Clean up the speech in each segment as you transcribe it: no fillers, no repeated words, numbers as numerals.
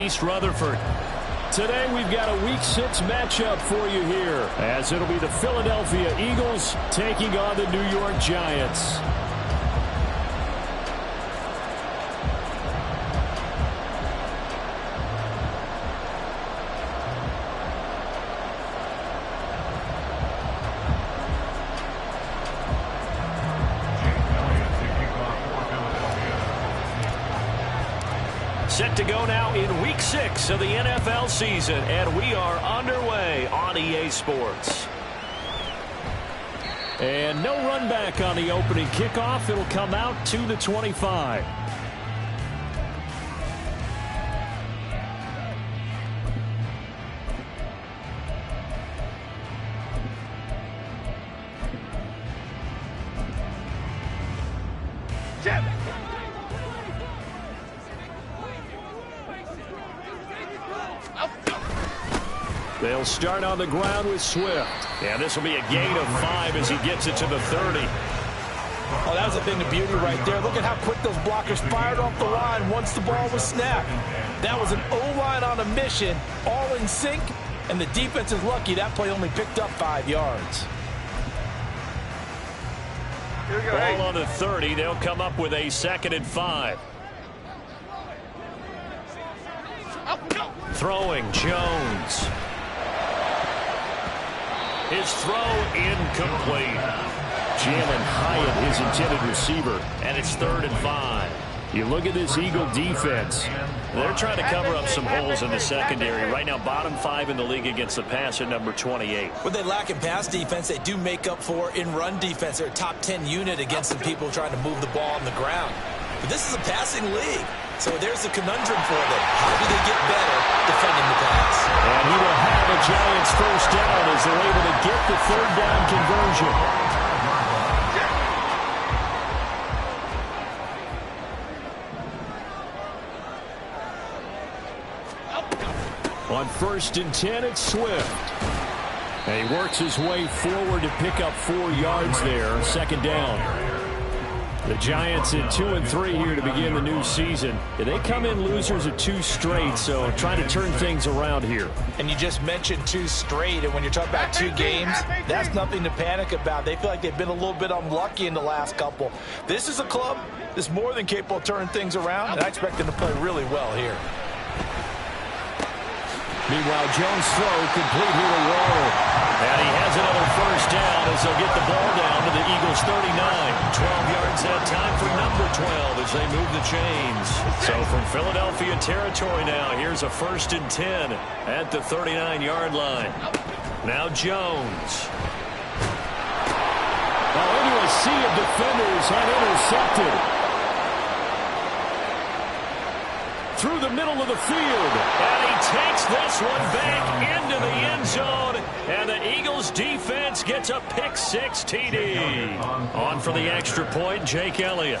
East Rutherford. Today we've got a Week 6 matchup for you here, as it'll be the Philadelphia Eagles taking on the New York Giants. Set to go now in Week 6 of the NFL season, and we are underway on EA Sports. And no run back on the opening kickoff. It'll come out to the 25. They'll start on the ground with Swift. And this will be a gain of 5 as he gets it to the 30. Oh, that was a thing of beauty right there. Look at how quick those blockers fired off the line once the ball was snapped. That was an O-line on a mission, all in sync, and the defense is lucky that play only picked up 5 yards. Ball on the 30. They'll come up with a 2nd and 5. Throwing Jones. His throw incomplete. Jalen Hyatt, his intended receiver, and it's 3rd and 5. You look at this Eagle defense. They're trying to cover up some holes in the secondary. Right now, bottom 5 in the league against the pass at number 28. What they lack in pass defense, they do make up for in run defense. They're a top 10 unit against some people trying to move the ball on the ground. But this is a passing league. So there's the conundrum for them. How do they get better defending the pass? And he will have a Giants first down as they're able to get the 3rd down conversion. On 1st and 10, it's Swift. And he works his way forward to pick up 4 yards there. 2nd down. The Giants at 2-3 here to begin the new season. They come in losers of 2 straight, so trying to turn things around here. And you just mentioned 2 straight, and when you're talking about 2 games, that's nothing to panic about. They feel like they've been a little bit unlucky in the last couple. This is a club that's more than capable of turning things around, and I expect them to play really well here. Meanwhile, Jones' throw complete here to Waddle. And he has another first down as they'll get the ball down to the Eagles' 39. 12 yards that time for number 12 as they move the chains. So from Philadelphia territory now, here's a 1st and 10 at the 39-yard line. Now Jones. Well, into a sea of defenders and intercepted. Through the middle of the field. And he takes this one back into the end zone. And the Eagles defense gets a pick-6 TD. On for the extra point, Jake Elliott.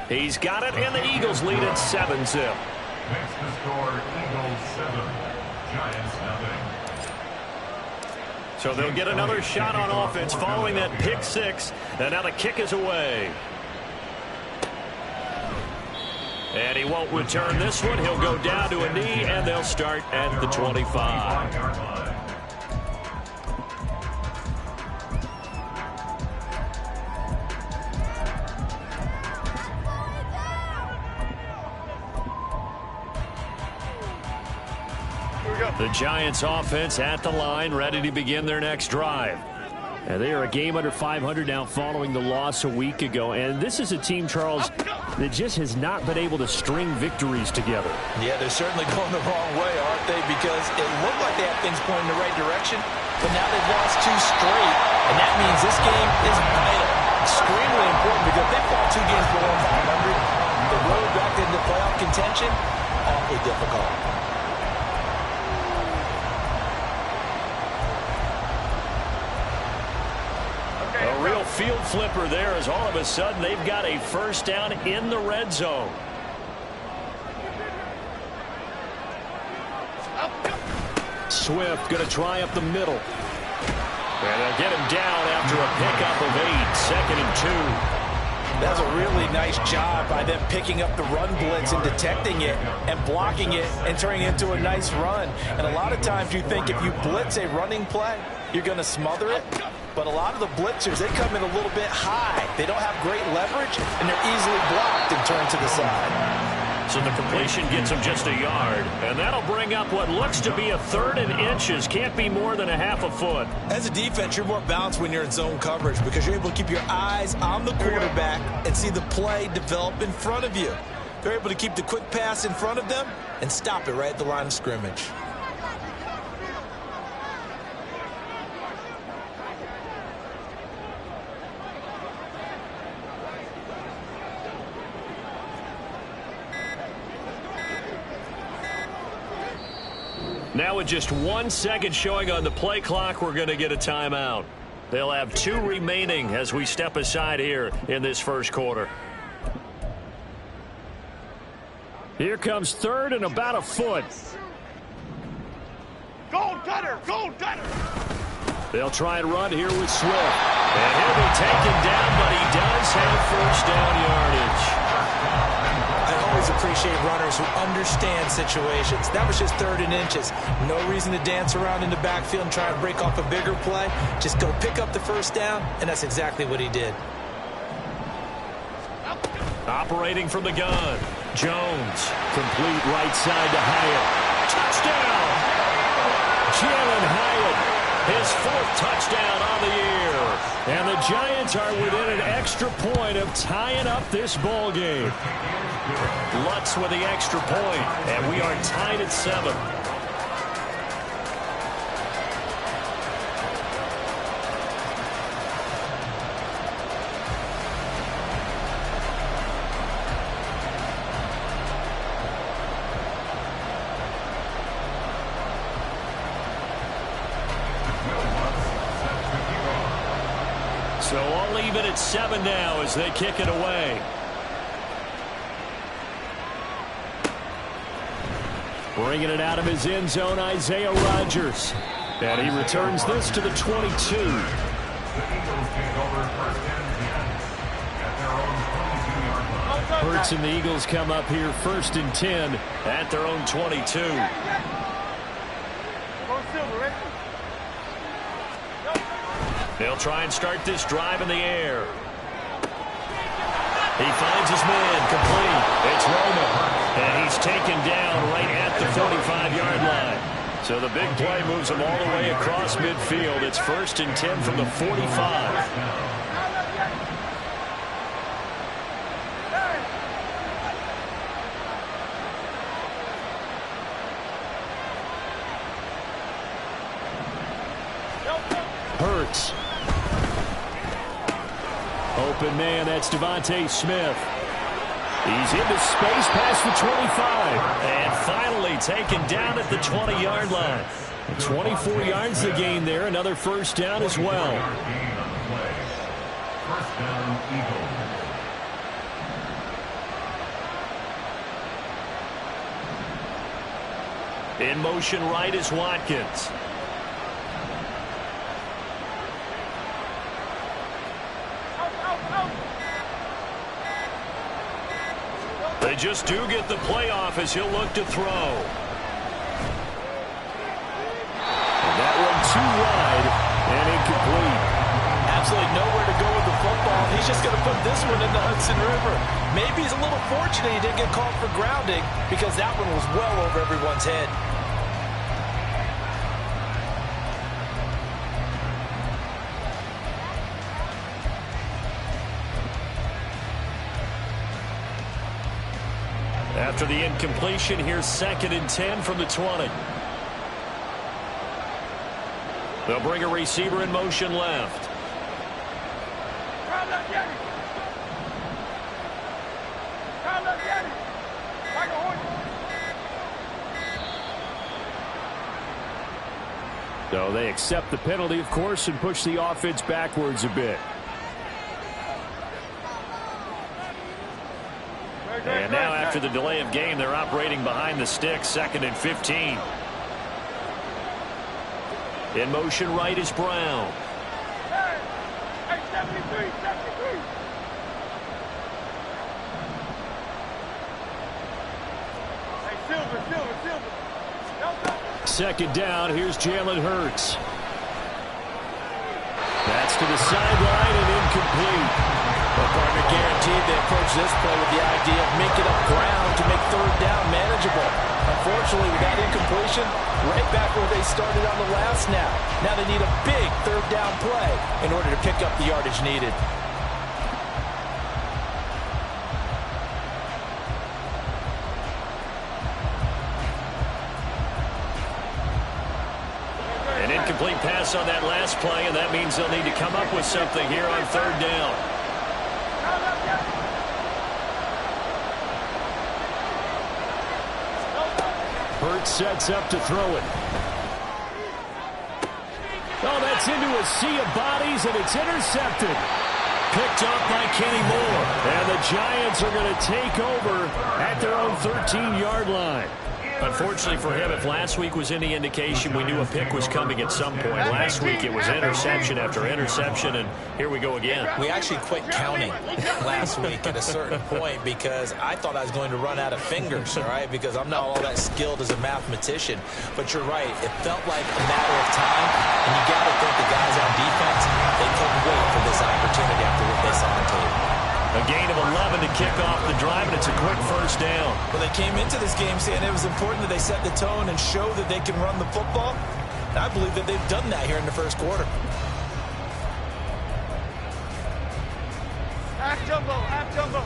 He's got it, and the Eagles lead at 7-0. Next to score, Eagles 7, Giants nothing. So they'll get another shot on offense following that pick-6. And now the kick is away. And he won't return this one. He'll go down to a knee, and they'll start at the 25. The Giants offense at the line, ready to begin their next drive. And they are a game under 500 now following the loss a week ago. And this is a team, Charles, that just has not been able to string victories together. Yeah, they're certainly going the wrong way, aren't they? Because it looked like they had things going in the right direction, but now they've lost 2 straight. And that means this game is vital. Extremely important because if they fall 2 games below 500, the road back into playoff contention, awfully difficult. A real field flipper there as all of a sudden they've got a first down in the red zone. Swift going to try up the middle. And they'll get him down after a pickup of 8. 2nd and 2. That was a really nice job by them picking up the run blitz and detecting it and blocking it and turning it into a nice run. And a lot of times you think if you blitz a running play, you're going to smother it. But a lot of the blitzers, they come in a little bit high. They don't have great leverage, and they're easily blocked and turned to the side. So the completion gets him just a yard, and that'll bring up what looks to be a 3rd and inches. Can't be more than a half a foot. As a defense, you're more balanced when you're in zone coverage because you're able to keep your eyes on the quarterback and see the play develop in front of you. They're able to keep the quick pass in front of them and stop it right at the line of scrimmage. Now with just 1 second showing on the play clock, we're going to get a timeout. They'll have 2 remaining as we step aside here in this first quarter. Here comes 3rd and about a foot. Go, Gunner! Go, Gunner! They'll try and run here with Swift. And he'll be taken down, but he does have first down yardage. I always appreciate runners who understand situations. That was just 3rd and inches. No reason to dance around in the backfield and try and break off a bigger play. Just go pick up the first down, and that's exactly what he did. Operating from the gun. Jones. Complete right side to Hyatt. Touchdown! Jalen Hyatt. His 4th touchdown on the year. And the Giants are within an extra point of tying up this ball game. Lutz with the extra point, and we are tied at 7. So all even at 7 now as they kick it away. Bringing it out of his end zone, Isaiah Rodgers. And he returns this to the 22. The Eagles take over 1st and 10 at their own 22-yard line. Hurts and the Eagles come up here 1st and 10 at their own 22. They'll try and start this drive in the air. He finds his man complete. It's Roman. And he's taken down right at the 45-yard line. So the big play moves him all the way across midfield. It's 1st and 10 from the 45. Hurts. Open man, that's Devontae Smith. He's into space past the 25. And finally taken down at the 20-yard line. 24 yards to gain there. Another first down as well. First down, Eagles. In motion right is Watkins. They just do get the playoff as he'll look to throw. And that one too wide and incomplete. Absolutely nowhere to go with the football. He's just going to put this one in the Hudson River. Maybe he's a little fortunate he didn't get called for grounding because that one was well over everyone's head. After the incompletion, here's 2nd and 10 from the 20. They'll bring a receiver in motion left. So they accept the penalty, of course, and push the offense backwards a bit. And now after the delay of game, they're operating behind the sticks, 2nd and 15. In motion right is Brown. Second down, here's Jalen Hurts. That's to the sideline and incomplete. Well, partner, guaranteed they approach this play with the idea of making up ground to make third down manageable. Unfortunately, with that incompletion, right back where they started on the last snap. Now they need a big third down play in order to pick up the yardage needed. An incomplete pass on that last play, and that means they'll need to come up with something here on third down. Hurts sets up to throw it. Oh, that's into a sea of bodies, and it's intercepted. Picked up by Kenny Moore. And the Giants are going to take over at their own 13-yard line. Unfortunately for him, if last week was any indication, we knew a pick was coming at some point. Last week it was interception after interception, and here we go again. We actually quit counting last week at a certain point because I thought I was going to run out of fingers, all right, because I'm not all that skilled as a mathematician. But you're right. It felt like a matter of time, and you got to think the guys on defense, they couldn't wait for this opportunity after what they saw on tape. A gain of 11 to kick off the drive, and it's a quick first down. Well, they came into this game saying it was important that they set the tone and show that they can run the football. And I believe that they've done that here in the first quarter. Half jumbo, half jumbo.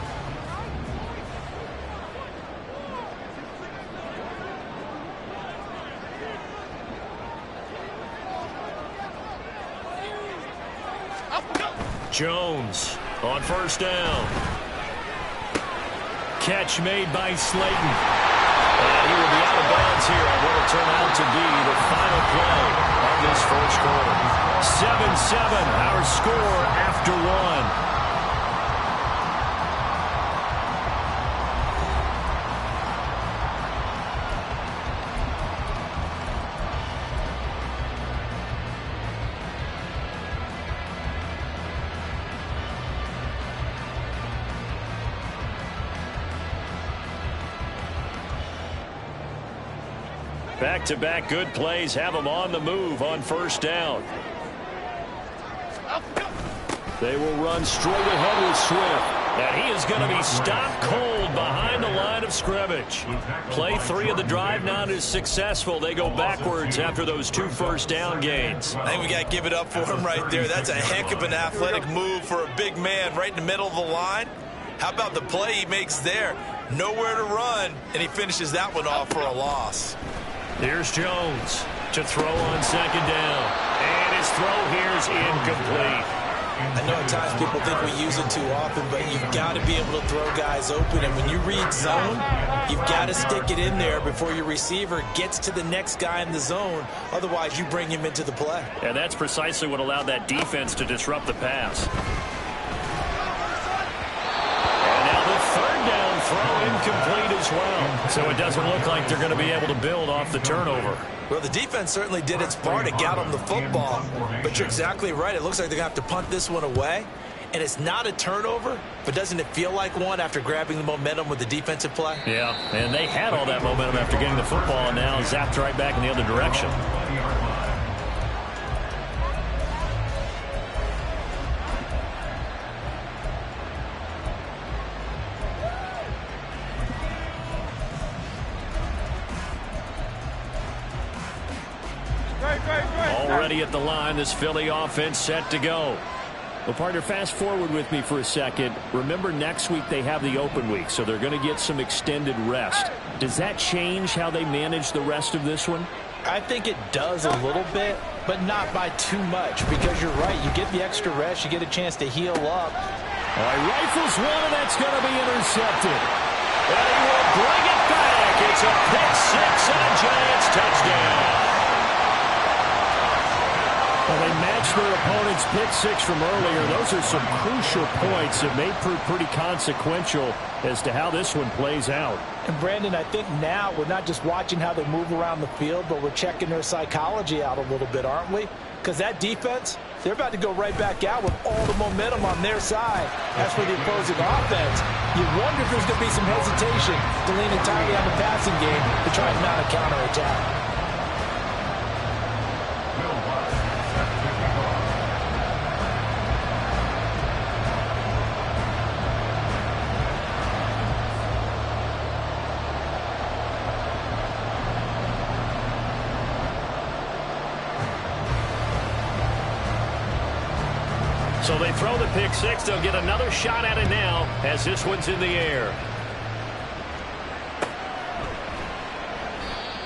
Jones on first down. Catch made by Slayton. And he will be out of bounds here on what will turn out to be the final play of this first quarter. 7-7, our score after one. Back-to-back good plays have them on the move on first down. They will run straight ahead with Swift. And he is going to be stopped cold behind the line of scrimmage. Play 3 of the drive not as successful. They go backwards after those 2 first down gains. I think we got to give it up for him right there. That's a heck of an athletic move for a big man right in the middle of the line. How about the play he makes there? Nowhere to run, and he finishes that one off for a loss. Here's Jones to throw on second down. And his throw here is incomplete. I know at times people think we use it too often, but you've got to be able to throw guys open. And when you read zone, you've got to stick it in there before your receiver gets to the next guy in the zone. Otherwise, you bring him into the play. And that's precisely what allowed that defense to disrupt the pass. Throw incomplete as well. So it doesn't look like they're going to be able to build off the turnover. Well, the defense certainly did its part to get them the football. But you're exactly right. It looks like they're going to have to punt this one away. And it's not a turnover, but doesn't it feel like one after grabbing the momentum with the defensive play? Yeah, and they had all that momentum after getting the football and now zapped right back in the other direction. Already at the line, this Philly offense set to go. Well, partner, fast forward with me for a second. Remember, next week they have the open week, so they're going to get some extended rest. Does that change how they manage the rest of this one? I think it does a little bit, but not by too much, because you're right. You get the extra rest. You get a chance to heal up. All right, rifles one, and that's going to be intercepted. And he will bring it back. It's a pick six and a Giants touchdown. Well, they matched their opponent's pick six from earlier. Those are some crucial points that may prove pretty consequential as to how this one plays out. And, Brandon, I think now we're not just watching how they move around the field, but we're checking their psychology out a little bit, aren't we? Because that defense, They're about to go right back out with all the momentum on their side. As for the opposing offense, you wonder if there's going to be some hesitation to lean entirely on the passing game to try and mount a counterattack. So they throw the pick six. They'll get another shot at it now as this one's in the air.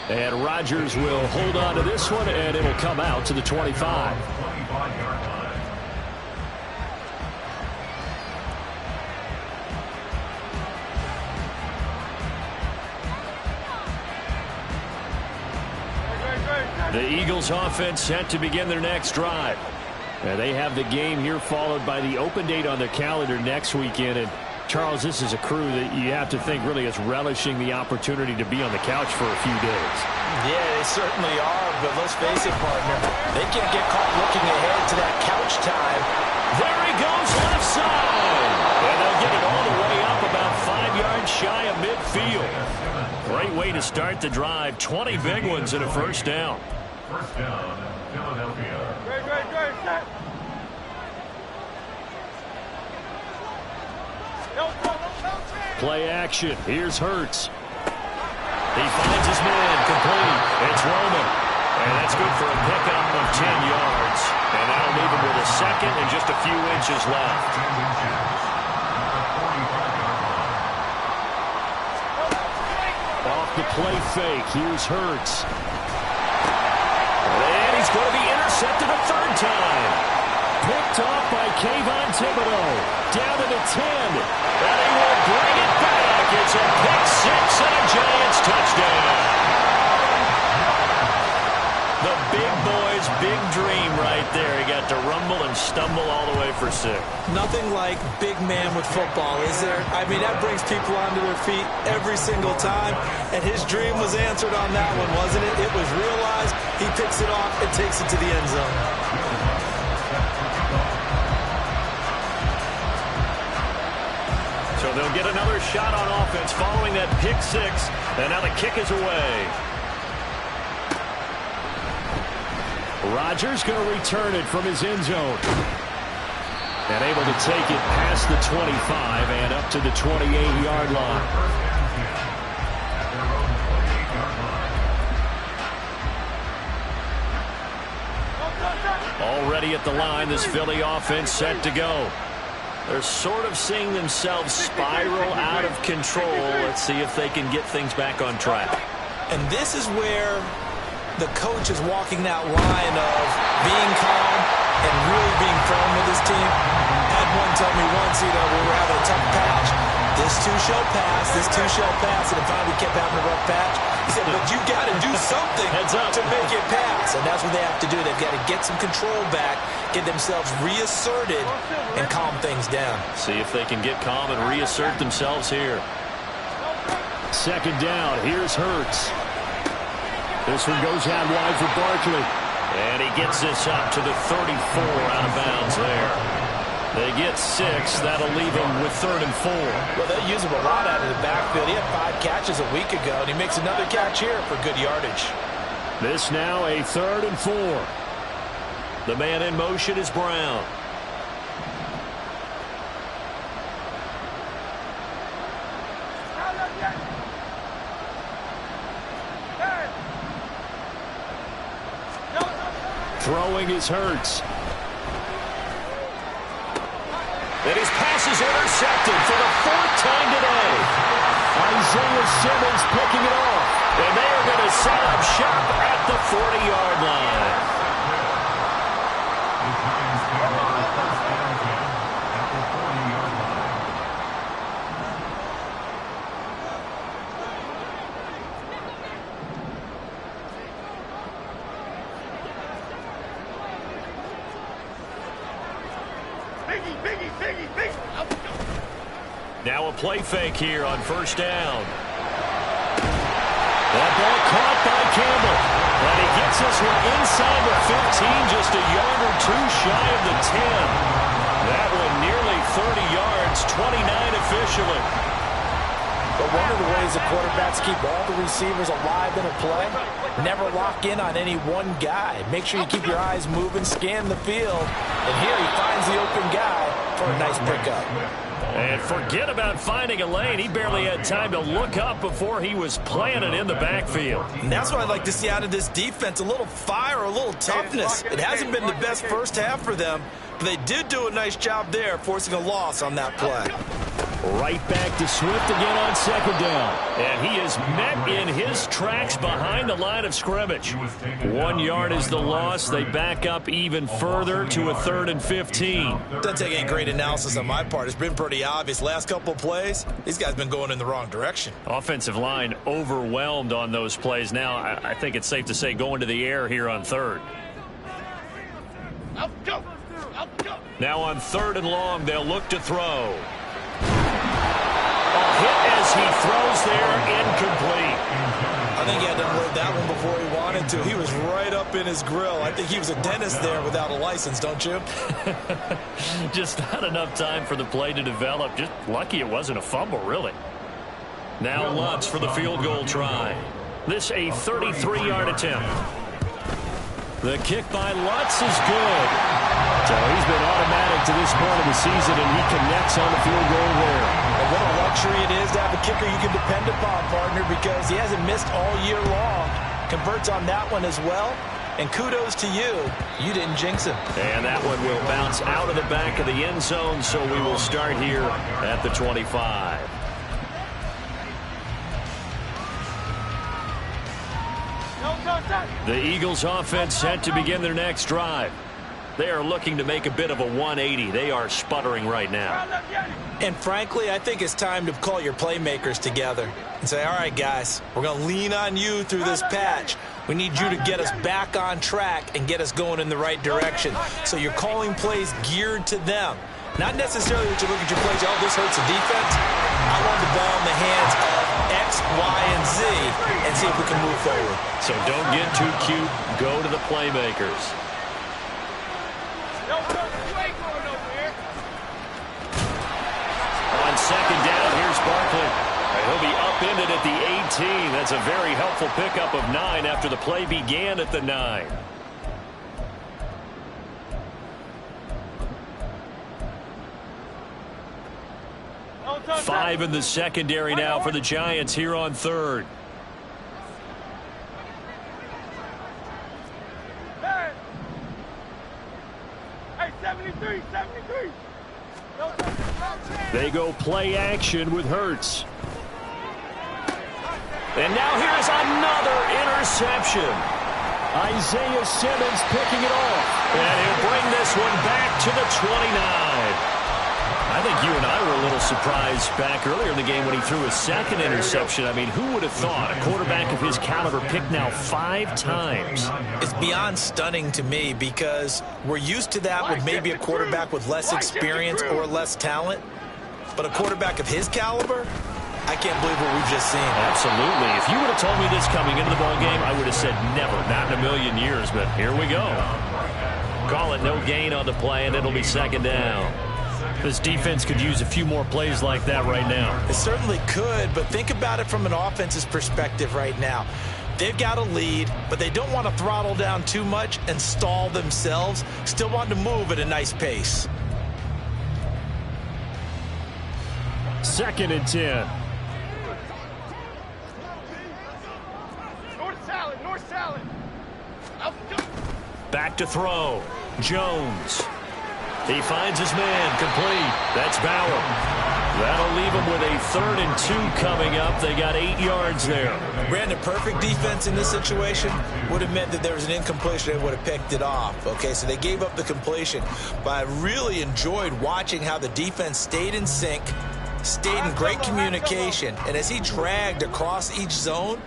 And Rodgers will hold on to this one, and it'll come out to the 25. 25-yard line. The Eagles offense set to begin their next drive. They have the game here followed by the open date on their calendar next weekend. And Charles, this is a crew that you have to think really is relishing the opportunity to be on the couch for a few days. Yeah, they certainly are, but let's face it, partner. They can't get caught looking ahead to that couch time. There he goes, left side. And they'll get it all the way up about 5 yards shy of midfield. Great way to start the drive. 20 big ones and a first down. First down, Philadelphia. Set. Play action. Here's Hurts. He finds his man. Complete. It's Roman. And that's good for a pickup of 10 yards. And that'll leave him with a second and just a few inches left. 10 inches. Off the play fake. Here's Hurts. And he's going to be intercepted a third time. Picked off by Kayvon Thibodeau. Down to the 10. And he will bring it back. It's a pick six and a Giants touchdown. The big boy's big dream right there. He got to rumble and stumble all the way for 6. Nothing like big man with football, is there? I mean, that brings people onto their feet every single time. And his dream was answered on that one, wasn't it? It was realized. He picks it off and takes it to the end zone. So they'll get another shot on offense following that pick six. And now the kick is away. Rodgers going to return it from his end zone. And able to take it past the 25 and up to the 28-yard line. Already at the line, this Philly offense set to go. They're sort of seeing themselves spiral out of control. Let's see if they can get things back on track. And this is where the coach is walking that line of being calm and really being firm with his team. I had one tell me once, we were having a tough patch. This too shall pass, this too shall pass. And finally we kept having a rough patch. He said, but you got to do something to make it pass. And that's what they have to do. They've got to get some control back, get themselves reasserted, and calm things down. See if they can get calm and reassert themselves here. Second down, here's Hurts. This one goes out wide for Barkley. And he gets this up to the 34 out of bounds there. They get 6. That'll leave him with 3rd and 4. Well, they use him a lot out of the backfield. He had 5 catches a week ago, and he makes another catch here for good yardage. This now a 3rd and 4. The man in motion is Brown. Throwing is Hurts. And his pass is intercepted for the 4th time today. Isaiah Simmons picking it off. And they are going to set up shop at the 40-yard line. Now a play fake here on first down. That ball caught by Campbell. And he gets this one inside the 15, just a yard or two shy of the 10. That one nearly 30 yards, 29 officially. But one of the ways the quarterbacks keep all the receivers alive in a play, never lock in on any one guy. Make sure you keep your eyes moving, scan the field. And here he finds the open guy for a nice pickup. And forget about finding a lane. He barely had time to look up before he was planted in the backfield. And that's what I'd like to see out of this defense, a little fire, a little toughness. It hasn't been the best first half for them, but they did do a nice job there, forcing a loss on that play. Right back to Swift again on second down. And he is met in his tracks behind the line of scrimmage. 1 yard is the loss. They back up even further to a 3rd and 15. Doesn't take any great analysis on my part. It's been pretty obvious. Last couple of plays, these guys been going in the wrong direction. Offensive line overwhelmed on those plays. Now, I think it's safe to say going to the air here on 3rd. Out go. Out go. Now on 3rd and long, they'll look to throw. A hit as he throws there, incomplete. I think he had to unload that one before he wanted to. He was right up in his grill. I think he was a dentist there without a license, don't you? Just not enough time for the play to develop. Just lucky it wasn't a fumble, really. Now Lutz for the field goal try. This a 33-yard attempt. The kick by Lutz is good. So he's been automatic to this point of the season, and he connects on the field goal there. And what a luxury it is to have a kicker you can depend upon, partner, because he hasn't missed all year long. Converts on that one as well. And kudos to you. You didn't jinx him. And that one will bounce out of the back of the end zone, so we will start here at the 25. The Eagles offense set to begin their next drive. They are looking to make a bit of a 180. They are sputtering right now. And frankly, I think it's time to call your playmakers together and say, all right, guys, we're going to lean on you through this patch. We need you to get us back on track and get us going in the right direction. So you're calling plays geared to them. Not necessarily that you look at your plays, oh, this hurts the defense. I want the ball in the hands of X, Y, and Z and see if we can move forward. So don't get too cute. Go to the playmakers. On second down, here's Barkley. He'll be upended at the 18. That's a very helpful pickup of 9 after the play began at the 9. Five in the secondary now for the Giants here on 3rd. Hey, 73, 73. They go play action with Hurts. And now here's another interception. Isaiah Simmons picking it off. And he'll bring this one back to the 29. I think you and I were a little surprised back earlier in the game when he threw his second interception. I mean, who would have thought a quarterback of his caliber picked now 5 times? It's beyond stunning to me because we're used to that with maybe a quarterback with less experience or less talent. But a quarterback of his caliber, I can't believe what we've just seen. Absolutely. If you would have told me this coming into the ballgame, I would have said never, not in a million years. But here we go. Call it no gain on the play, and it'll be second down. This defense could use a few more plays like that right now. It certainly could, but think about it from an offense's perspective right now. They've got a lead, but they don't want to throttle down too much and stall themselves. Still want to move at a nice pace. 2nd and 10. North salad, north salad. Out go. Back to throw. Jones. He finds his man, complete. That's Bauer. That'll leave him with a 3rd and 2 coming up. They got 8 yards there. Brandon, perfect defense in this situation would have meant that there was an incompletion. They would have picked it off. Okay, so they gave up the completion. But I really enjoyed watching how the defense stayed in sync, stayed in great communication. And as he dragged across each zone,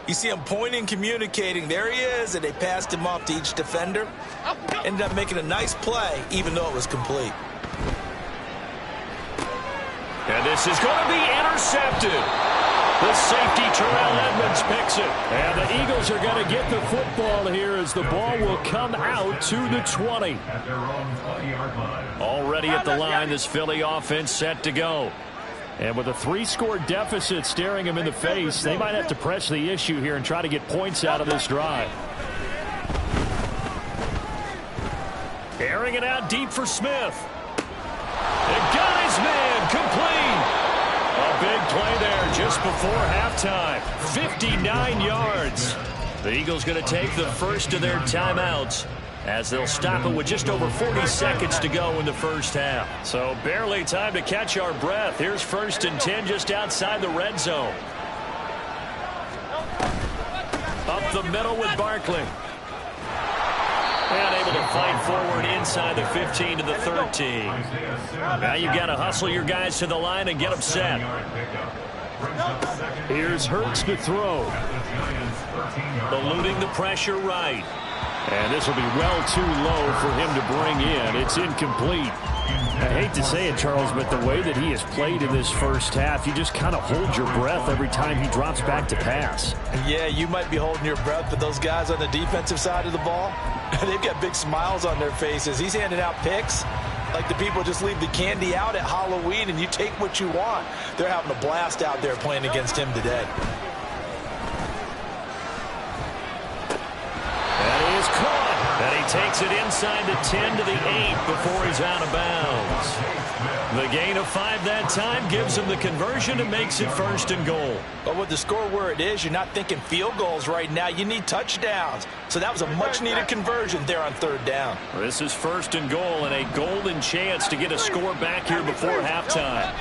you see him pointing, communicating. There he is, and they passed him off to each defender. Ended up making a nice play, even though it was complete. And this is going to be intercepted. The safety, Terrell Edmonds, picks gets it. And the Eagles are going to get the football here as the ball will come out to the 20. At their own 20-yard line. Already at the line, this Philly offense set to go. And with a 3-score deficit staring them in the face, they might have to press the issue here and try to get points out of this drive. Airing it out deep for Smith. And got his man complete. A big play there just before halftime. 59 yards. The Eagles going to take the first of their timeouts as they'll stop it with just over 40 seconds to go in the first half. So barely time to catch our breath. Here's 1st and 10 just outside the red zone. Up the middle with Barkley. And able to fight forward inside the 15 to the 13. Now you've got to hustle your guys to the line and get them set. Here's Hurts to throw. Eluding the pressure right. And this will be well too low for him to bring in. It's incomplete. I hate to say it, Charles, but the way that he has played in this first half, you just kind of hold your breath every time he drops back to pass. Yeah, you might be holding your breath, but those guys on the defensive side of the ball, they've got big smiles on their faces. He's handing out picks like the people just leave the candy out at Halloween and you take what you want. They're having a blast out there playing against him today. That is caught. And he takes it inside the 10 to the 8 before he's out of bounds. The gain of 5 that time gives him the conversion and makes it 1st and goal. But with the score where it is, you're not thinking field goals right now. You need touchdowns. So that was a much-needed conversion there on 3rd down. This is 1st and goal and a golden chance to get a score back here before halftime.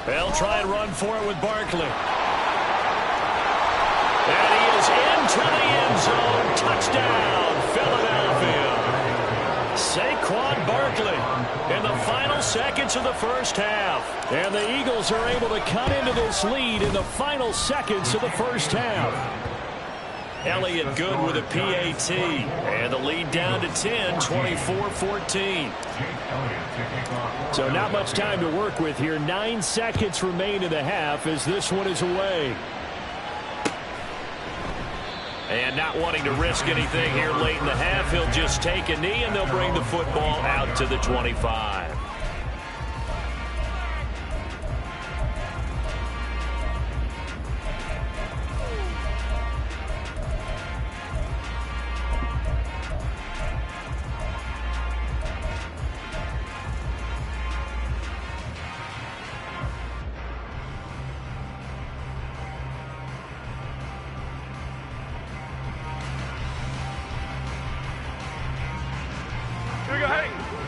They'll try and run for it with Barkley. And he is into the end zone. Touchdown, Philadelphia. Saquon Barkley in the final seconds of the first half. And the Eagles are able to cut into this lead in the final seconds of the first half. Elliott good with a PAT. And the lead down to 10, 24-14. So not much time to work with here. 9 seconds remain in the half as this one is away. And not wanting to risk anything here late in the half, he'll just take a knee and they'll bring the football out to the 25.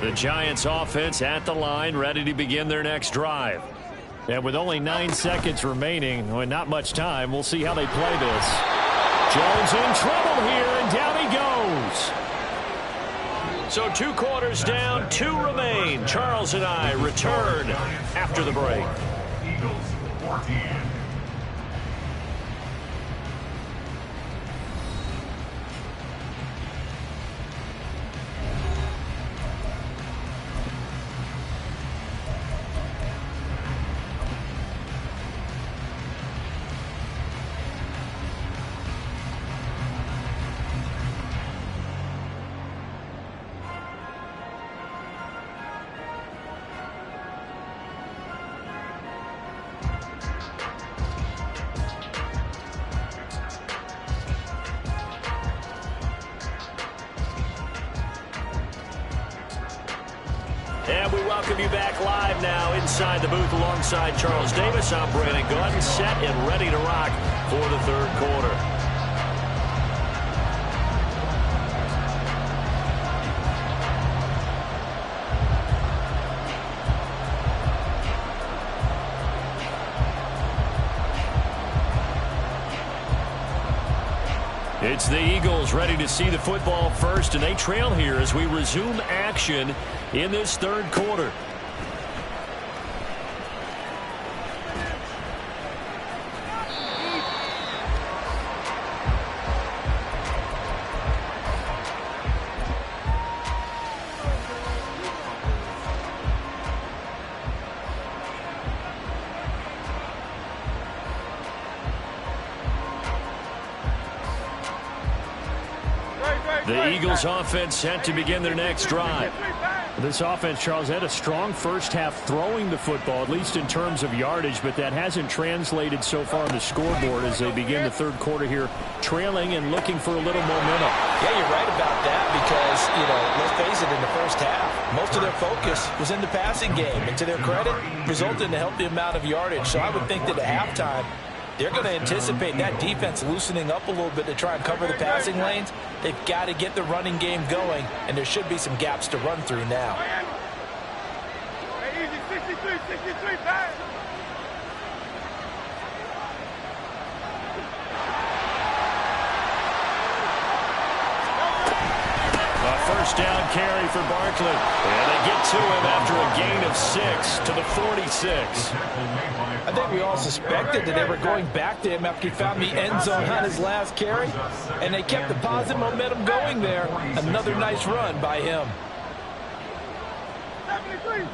The Giants offense at the line, ready to begin their next drive. And with only 9 seconds remaining, and not much time, we'll see how they play this. Jones in trouble here, and down he goes. So 2 quarters down, 2 remain. Charles and I return after the break. Eagles 14. And we welcome you back live now inside the booth alongside Charles Davis. I'm Brandon Gaudin, set and ready to rock for the 3rd quarter. It's the Eagles ready to see the football first, and they trail here as we resume action in this 3rd quarter. The Eagles offense set to begin their next drive. This offense, Charles, had a strong first half throwing the football, at least in terms of yardage, but that hasn't translated so far on the scoreboard as they begin the third quarter here, trailing and looking for a little momentum. Yeah, you're right about that because, let's face it, in the first half, most of their focus was in the passing game. And to their credit, resulted in a healthy amount of yardage. So I would think that at halftime, they're going to anticipate that defense loosening up a little bit to try and cover the passing lanes. They've got to get the running game going, and there should be some gaps to run through now. Hey, easy, 63, pass. First down carry for Barkley. And they get to him after a gain of 6 to the 46. I think we all suspected that they were going back to him after he found the end zone on his last carry. And they kept the positive momentum going there. Another nice run by him. 73.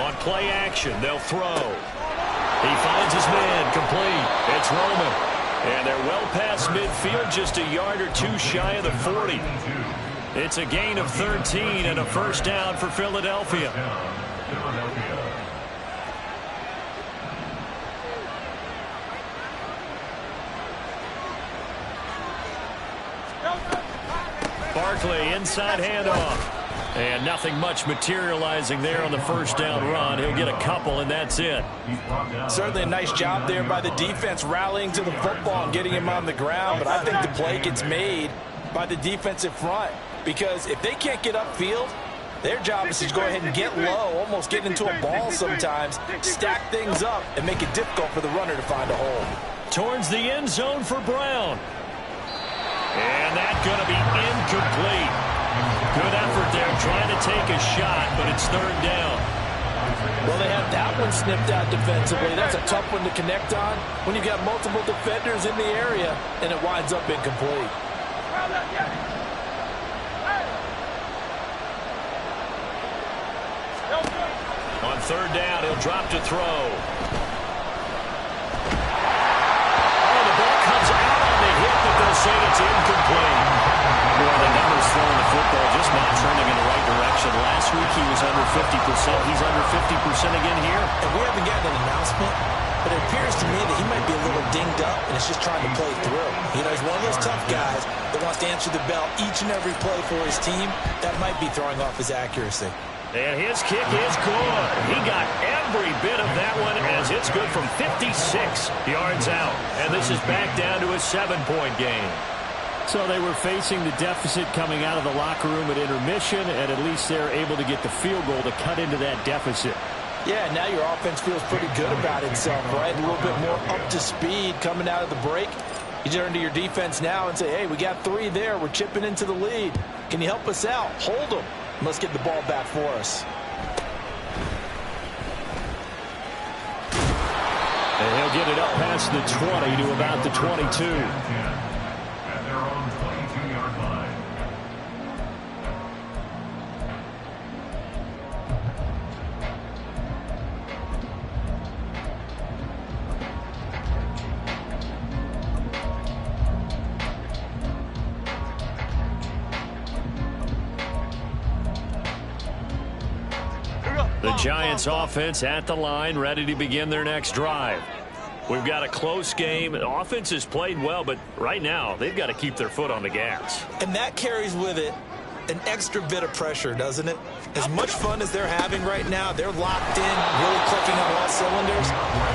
On play action, they'll throw. He finds his man, complete. It's Roman. And they're well past midfield, just a yard or two shy of the 40. It's a gain of 13 and a first down for Philadelphia. Barkley, inside handoff. And nothing much materializing there on the first down run. He'll get a couple, and that's it. Certainly a nice job there by the defense rallying to the football and getting him on the ground. But I think the play gets made by the defensive front because if they can't get upfield, their job is to go ahead and get low, almost get into a ball sometimes, stack things up, and make it difficult for the runner to find a hole. Towards the end zone for Brown. And that's going to be incomplete. Good effort there trying to take a shot, but it's third down. Well, they have that one snipped out defensively. That's a tough one to connect on when you've got multiple defenders in the area, and it winds up incomplete. On third down, he'll drop to throw. Oh, the ball comes out on the hit, but they'll say it's incomplete. Boy, the numbers throwing the football just not trending in the right direction. Last week he was under 50%. He's under 50% again here. And we haven't gotten an announcement, but it appears to me that he might be a little dinged up and is just trying to play through. He's one of those tough guys that wants to answer the bell each and every play for his team. That might be throwing off his accuracy. And his kick is good. He got every bit of that one as it's good from 56 yards out. And this is back down to a 7-point game. So they were facing the deficit coming out of the locker room at intermission, and at least they're able to get the field goal to cut into that deficit. Yeah, now your offense feels pretty good about itself, right? A little bit more up to speed coming out of the break. You turn to your defense now and say, hey, we got 3 there. We're chipping into the lead. Can you help us out? Hold them. And let's get the ball back for us. And he'll get it up past the 20 to about the 22. The Giants offense at the line, ready to begin their next drive. We've got a close game. The offense has played well, but right now they've got to keep their foot on the gas. And that carries with it an extra bit of pressure, doesn't it? As much fun as they're having right now, they're locked in, really clicking on all cylinders.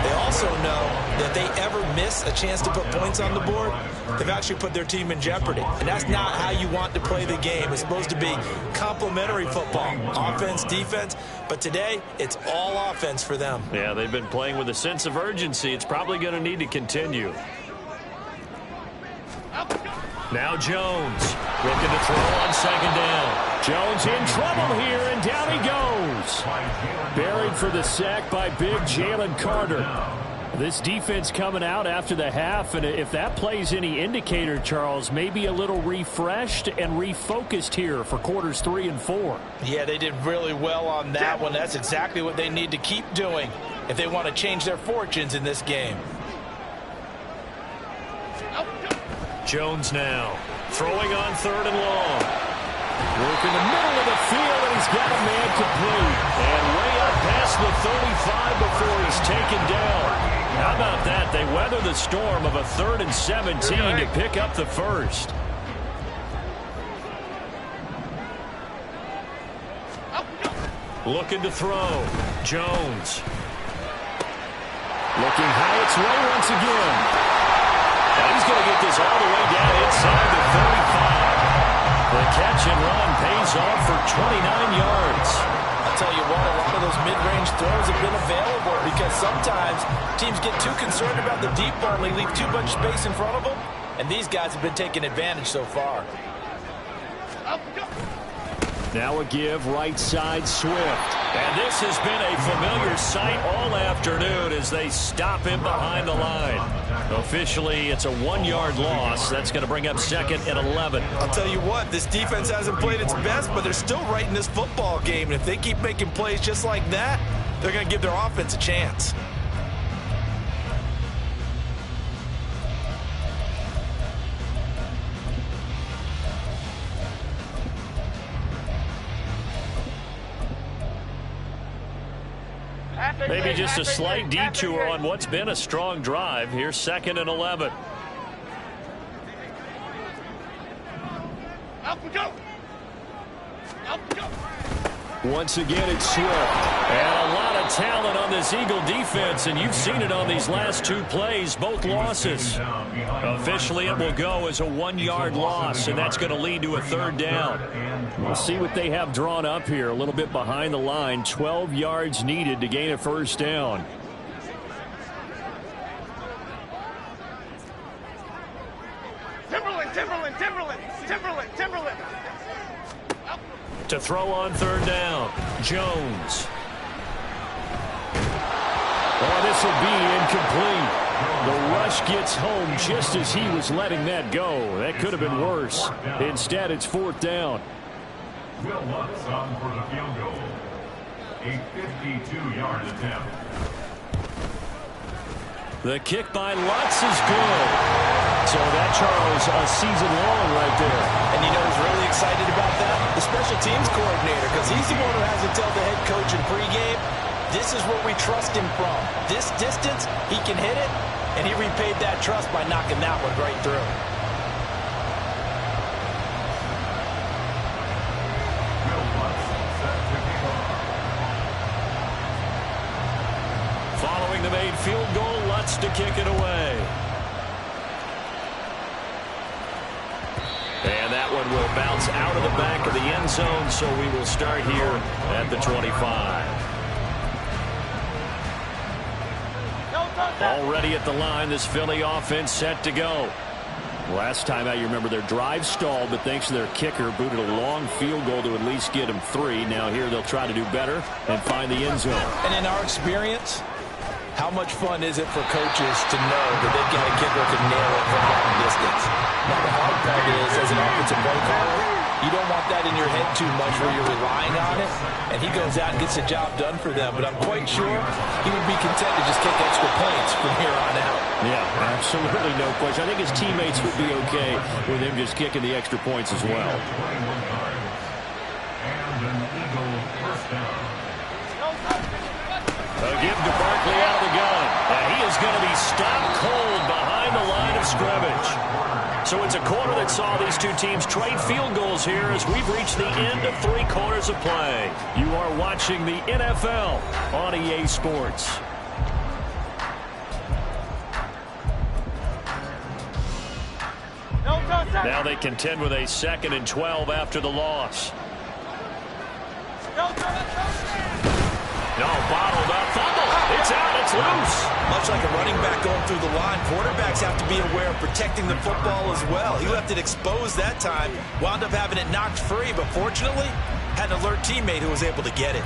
They also know that if they ever miss a chance to put points on the board, they've actually put their team in jeopardy. And that's not how you want to play the game. It's supposed to be complementary football, offense, defense. But today, it's all offense for them. Yeah, they've been playing with a sense of urgency. It's probably going to need to continue. Now Jones looking to throw on second down. Jones in trouble here, and down he goes. Buried for the sack by big Jalen Carter. This defense coming out after the half, and if that plays any indicator, Charles, maybe a little refreshed and refocused here for quarters 3 and 4. Yeah, they did really well on that one. That's exactly what they need to keep doing if they want to change their fortunes in this game. Jones now throwing on 3rd and long. Work in the middle of the field, and he's got a man complete. And way up past the 35 before he's taken down. How about that? They weather the storm of a 3rd and 17 to pick up the first. Looking to throw. Jones. Looking high its way once again. And he's going to get this all the way down inside the 35. The catch and run pays off for 29 yards. I'll tell you what, a lot of those mid-range throws have been available because sometimes teams get too concerned about the deep ball and they leave too much space in front of them. And these guys have been taking advantage so far. Now a give, right side, Swift. And this has been a familiar sight all afternoon as they stop him behind the line. Officially, it's a 1-yard loss. That's going to bring up 2nd and 11. I'll tell you what, this defense hasn't played its best, but they're still right in this football game. And if they keep making plays just like that, they're going to give their offense a chance. Maybe just a slight detour on what's been a strong drive. Here's 2nd and 11. Once again, it's Swift. And a lot of talent on this Eagle defense, and you've seen it on these last 2 plays, both losses. Officially, it will go as a 1-yard loss, and that's going to lead to a 3rd down. We'll see what they have drawn up here. A little bit behind the line. 12 yards needed to gain a 1st down. Timberland. To throw on 3rd down, Jones. Oh, this will be incomplete. The rush gets home just as he was letting that go. That could have been worse. Instead, it's 4th down. Will Lutz on for the field goal. A 52-yard attempt. The kick by Lutz is good. So that, Charles, a season long right there. And you know who's really excited about that? The special teams coordinator, because he's the one who has to tell the head coach in pregame, this is where we trust him from. This distance, he can hit it, and he repaid that trust by knocking that one right through. Following the made field goal, Lutz to kick it away. And that one will bounce out of the back of the end zone, so we will start here at the 25. Already at the line, this Philly offense set to go. Last time out, you remember their drive stalled, but thanks to their kicker, booted a long field goal to at least get them 3. Now here they'll try to do better and find the end zone. And in our experience, how much fun is it for coaches to know that they've got a kicker who can nail it from long distance? Now, the hard part is, as an offensive play caller, you don't want that in your head too much where you're relying on it, and he goes out and gets the job done for them. But I'm quite sure he would be content to just kick extra points from here on out. Yeah, absolutely no question. I think his teammates would be okay with him just kicking the extra points as well. And an Eagle first down. A give to Barkley out of the gun. And he is going to be stopped cold behind the line of scrimmage. So it's a quarter that saw these two teams trade field goals here as we've reached the end of 3 quarters of play. You are watching the NFL on EA Sports. Now they contend with a 2nd and 12 after the loss. No, bottled up, fumble. It's out, it's loose. Much like a running back going through the line, quarterbacks have to be aware of protecting the football as well. He left it exposed that time, wound up having it knocked free, but fortunately, had an alert teammate who was able to get it.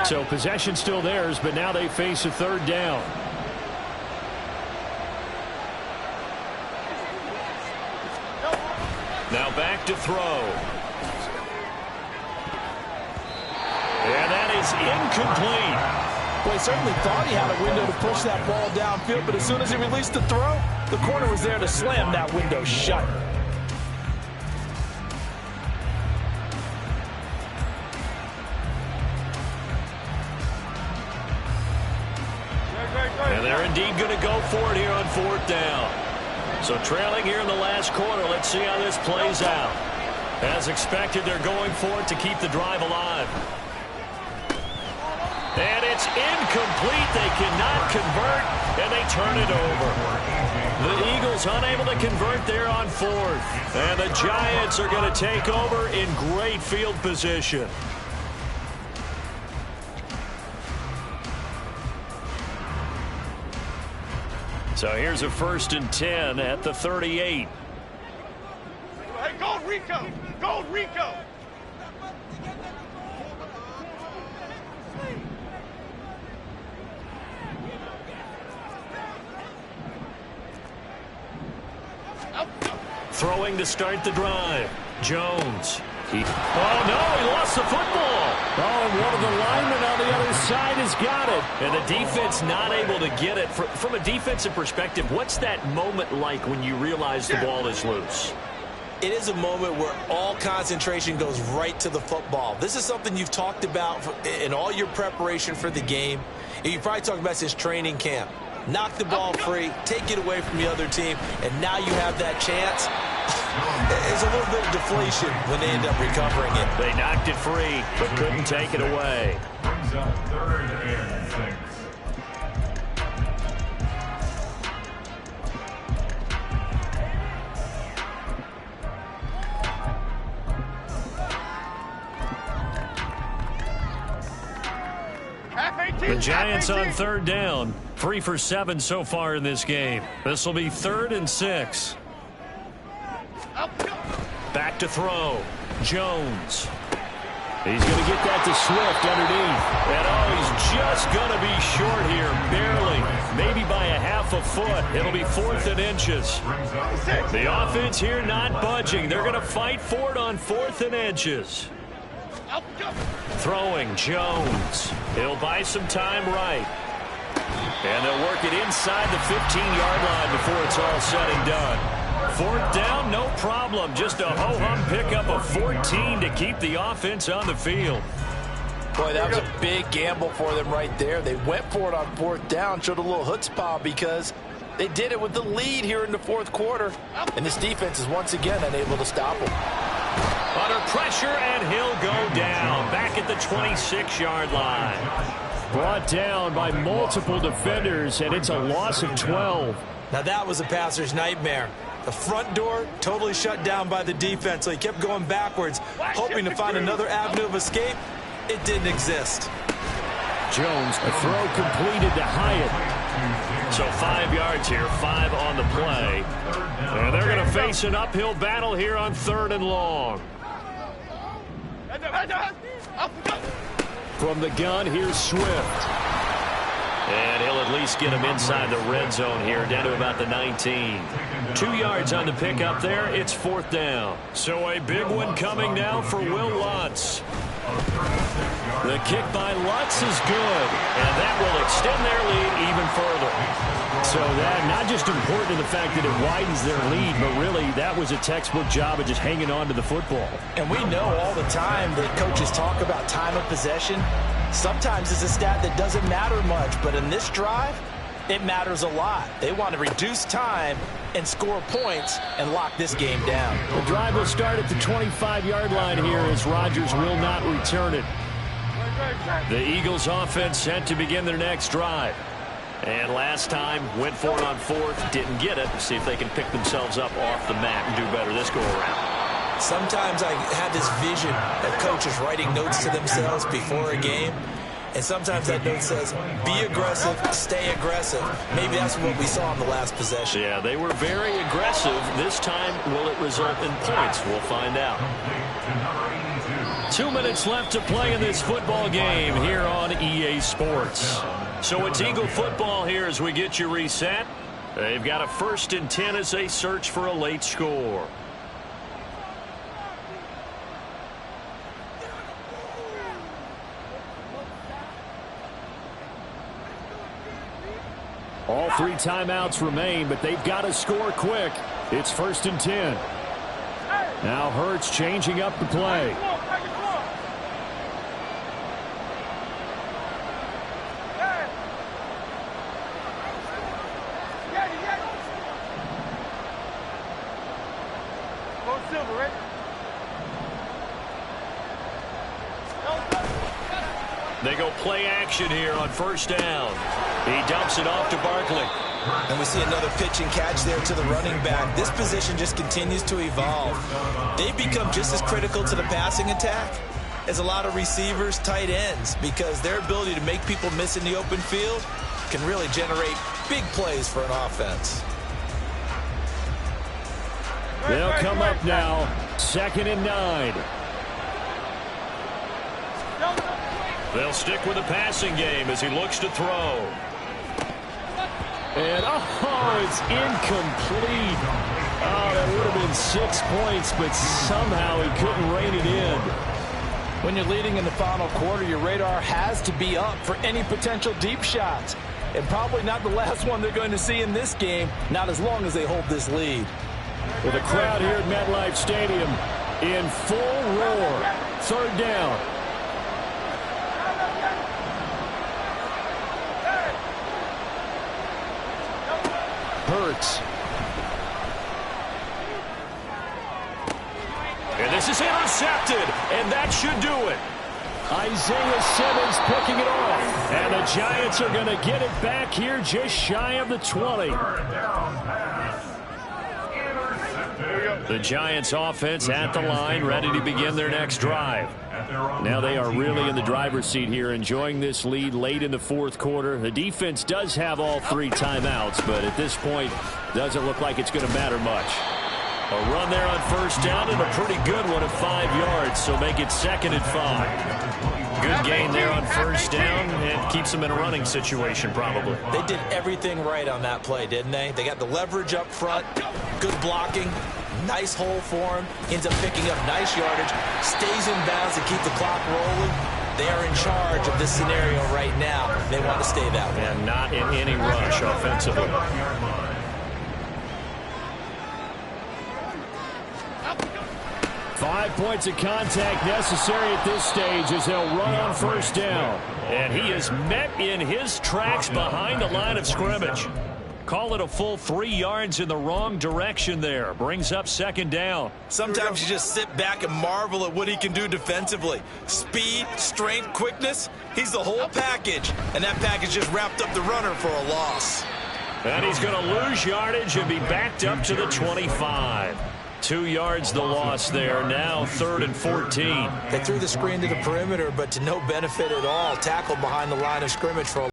So possession still theirs, but now they face a 3rd down. Now back to throw. And that is incomplete. Well, he certainly thought he had a window to push that ball downfield, but as soon as he released the throw, the corner was there to slam that window shut. And they're indeed going to go for it here on 4th down. So trailing here in the last quarter, let's see how this plays out. As expected, they're going for it to keep the drive alive. And it's incomplete. They cannot convert, and they turn it over. The Eagles unable to convert there on 4th. And the Giants are going to take over in great field position. So here's a 1st and 10 at the 38. Hey, go Rico! Go Rico! Throwing to start the drive. Jones. Oh, no, he lost the football. Oh, and one of the linemen on the other side has got it. And the defense not able to get it. From a defensive perspective, what's that moment like when you realize the ball is loose? It is a moment where all concentration goes right to the football. This is something you've talked about in all your preparation for the game. And you probably talked about since training camp. Knock the ball free, take it away from the other team, and now you have that chance. There's a little bit of deflation when they end up recovering it. They knocked it free, but couldn't take it away. Brings up 3rd and 6. The Giants on 3rd down. 3 for 7 so far in this game. This will be 3rd and 6. Back to throw. Jones. He's going to get that to Swift underneath. And he's just going to be short here, barely. Maybe by a half a foot. It'll be 4th and inches. The offense here not budging. They're going to fight for it on 4th and inches. Throwing Jones. He'll buy some time right. And they'll work it inside the 15-yard line before it's all said and done. 4th down, no problem. Just a ho-hum pickup of 14 to keep the offense on the field. Boy, that was a big gamble for them right there. They went for it on 4th down, showed a little chutzpah because they did it with the lead here in the 4th quarter. And this defense is once again unable to stop them. Under pressure, and he'll go down. Back at the 26-yard line. Brought down by multiple defenders, and it's a loss of 12. Now that was a passer's nightmare. The front door totally shut down by the defense, so he kept going backwards, hoping to find another avenue of escape. It didn't exist. Jones, a throw completed to Hyatt. So 5 yards here, 5 on the play. And they're going to face an uphill battle here on 3rd and long. From the gun, here's Swift. And he'll at least get him inside the red zone here, down to about the 19. 2 yards on the pickup there. It's 4th down. So a big one coming now for Will Lutz. The kick by Lutz is good, and that will extend their lead even further. So that not just important in the fact that it widens their lead, but really that was a textbook job of just hanging on to the football. And we know all the time that coaches talk about time of possession. Sometimes it's a stat that doesn't matter much, but in this drive, it matters a lot. They want to reduce time and score points and lock this game down. The drive will start at the 25-yard line here as Rodgers will not return it. The Eagles offense set to begin their next drive. And last time, went for it on 4th, didn't get it. See if they can pick themselves up off the mat and do better this go-around. Sometimes I have this vision of coaches writing notes to themselves before a game. And sometimes that note says, be aggressive, stay aggressive. Maybe that's what we saw in the last possession. Yeah, they were very aggressive. This time, will it result in points? We'll find out. 2 minutes left to play in this football game here on EA Sports. So it's Eagle football here as we get you reset. They've got a 1st and 10 as they search for a late score. 3 timeouts remain, but they've got to score quick. It's 1st and 10. Now Hurts changing up the play. They go play action here on 1st down. He dumps it off to Barkley. And we see another pitch and catch there to the running back. This position just continues to evolve. They've become just as critical to the passing attack as a lot of receivers, tight ends, because their ability to make people miss in the open field can really generate big plays for an offense. They'll come up now, 2nd and 9. They'll stick with the passing game as he looks to throw. And, it's incomplete. Oh, that would have been 6 points, but somehow he couldn't rein it in. When you're leading in the final quarter, your radar has to be up for any potential deep shots. And probably not the last one they're going to see in this game, not as long as they hold this lead. With a crowd here at MetLife Stadium in full roar. 3rd down. Hurts. And this is intercepted, and that should do it. Isaiah Simmons picking it off. And the Giants are going to get it back here just shy of the 20. The Giants offense at the line, ready to begin their next drive. Now they are really in the driver's seat here, enjoying this lead late in the 4th quarter. The defense does have all 3 timeouts, but at this point, doesn't look like it's going to matter much. A run there on 1st down and a pretty good one at 5 yards, so make it 2nd and 5. Good gain there on 1st down and keeps them in a running situation probably. They did everything right on that play, didn't they? They got the leverage up front, good blocking, nice hole for him, ends up picking up nice yardage, stays in bounds to keep the clock rolling. They are in charge of this scenario right now. They want to stay that way. And not in any rush offensively. 5 points of contact necessary at this stage as they'll run on 1st down. And he is met in his tracks behind the line of scrimmage. Call it a full 3 yards in the wrong direction there. Brings up 2nd down. Sometimes you just sit back and marvel at what he can do defensively. Speed, strength, quickness. He's the whole package. And that package just wrapped up the runner for a loss. And he's going to lose yardage and be backed up to the 25. 2 yards the loss there. Now 3rd and 14. They threw the screen to the perimeter, but to no benefit at all. Tackled behind the line of scrimmage for a